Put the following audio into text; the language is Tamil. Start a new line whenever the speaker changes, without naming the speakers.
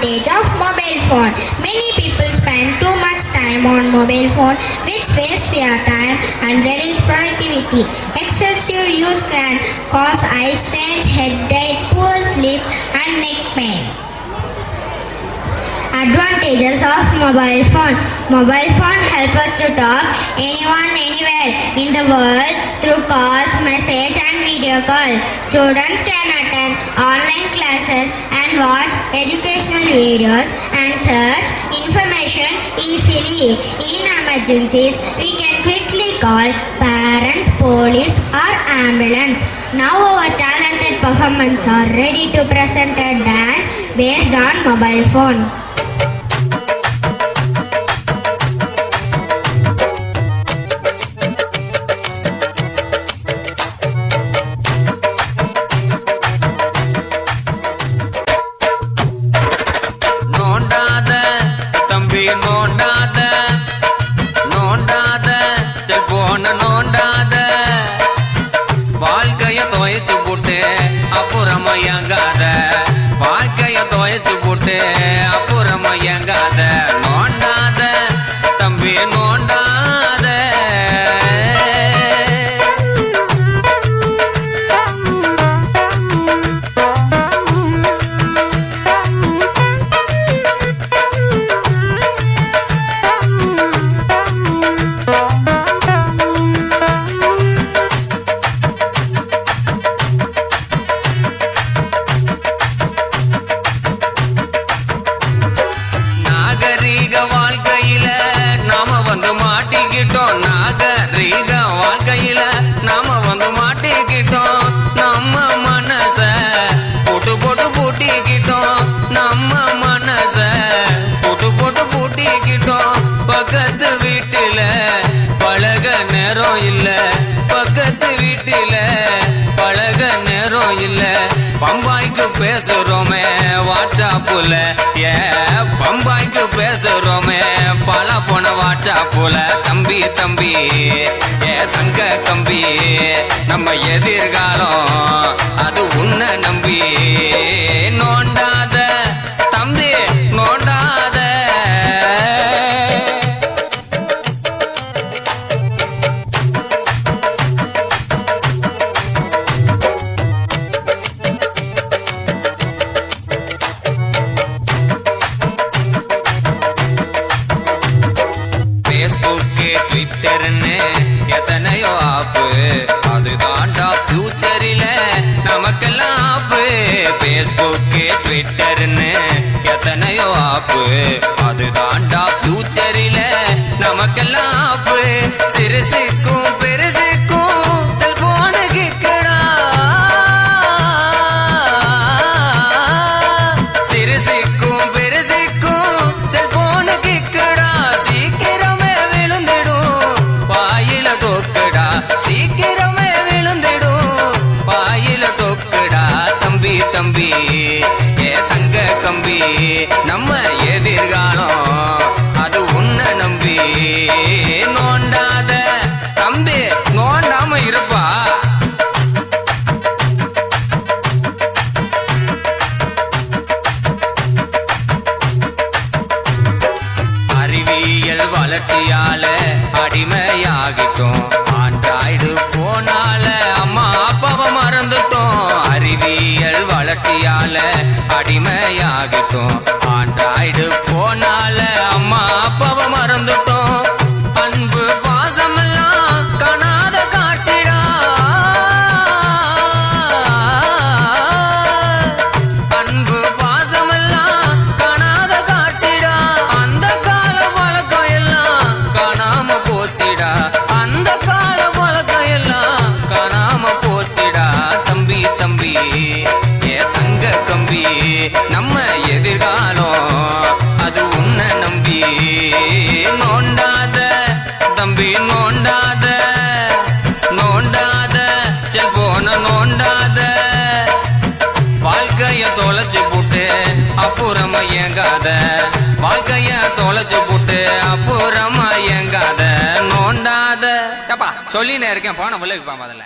advantage of mobile phone. Many people spend too much time on mobile phone, which wastes their time and reduce productivity. Excessive use can cause eye strain, headache, poor sleep, and neck pain. Advantages of mobile phone. Mobile phone help us to talk anyone, anywhere in the world through calls, message and video call. Students can attend online classes and watch educational videos and search information easily. In emergencies, we can quickly call parents, police or ambulance. Now our talented performers are ready to present a dance based on mobile phone.
நோண்டாத வாழ்க்கைய துவைச்சு போட்டு அப்புறமா ஏங்காத வாழ்க்கைய துவைச்சு போட்டு அப்புறமா ஏங்காத நோண்டாத தம்பி நோண்டாத நாகரீக வாழ்க்கையில நாம வந்து மாட்டிக்கிட்டோம் நம்ம மனச போட்டு போட்டு பூட்டிக்கிட்டோம் நம்ம மனச போட்டு போட்டு பூட்டிக்கிட்டோம் பக்கத்து வீட்டுல பழக நேரம் இல்ல பக்கத்து வீட்டுல பழக நேரம் இல்ல பம்பாய்க்கு பேசுறோமே வாட்ஸ்அப்புல பம்பாய்க்கு பேசுறோமே பல போன வாட்ஸ்அப்புல தம்பி தம்பி தங்க கம்பி நம்ம எதிர்காலம் அது உன்னை நம்பி நோண்டாத தம்பி நோண்டாத ட்விட்டர்னு எத்தனையோ ஆப்பு அதுதான்டா ஃபியூச்சரில நமக்கெல்லாம் ஆப்பு பேஸ்புக்கு ட்விட்டர்னு எத்தனையோ ஆப்பு அதுதான்டா ஃபியூச்சரில நமக்கெல்லாம் ஆப்பு சிறுசுக்கும் பெருசுக்கும் செல்போனு கிக்கடா சிறுசுக்கும் பெருசுக்கும் செல்போனு கிக்கடா சீக்கிரமே விழுந்திடும் பாயில தொக்குடா தம்பி தம்பி தங்க கம்பி நம்ம எதிர்காலம் அது உன்னை நம்பி நோண்டாத தம்பி நோண்டாம இருப்பா அறிவியல் வளர்ச்சியால அடிமையாகிட்டோம் ஆண்ட்ராய்டு போனால அம்மா அப்பாவை மறந்துட்டோம் அறிவியல் வளர்ச்சியால அடிமையாகிட்டோம் ஆண்ட்ராய்டு போனால அம்மா அப்பாவை மறந்துட்டோம் அன்பு பாசமெல்லாம் காணாத காட்சிடா அன்பு பாசமெல்லாம் காணாத காட்சிடா அந்த கால பழக்கம் எல்லாம் காணாம போச்சிடா அந்த கால பழக்கம் எல்லாம் காணாம போச்சிடா தம்பி தம்பி தங்க கம்பி நம்ம எதிர்காலம் அது உன்னை நம்பி நோண்டாத தம்பி நோண்டாத நோண்டாத செல்போன நோண்டாத வாழ்க்கைய தொலைச்சு போட்டு அப்புறமா ஏங்காத வாழ்க்கைய தொலைச்சு போட்டு அப்புறமா ஏங்காத நோண்டாத சொல்லினே இருக்கேன் போன விளைவிப்பான் முதல்ல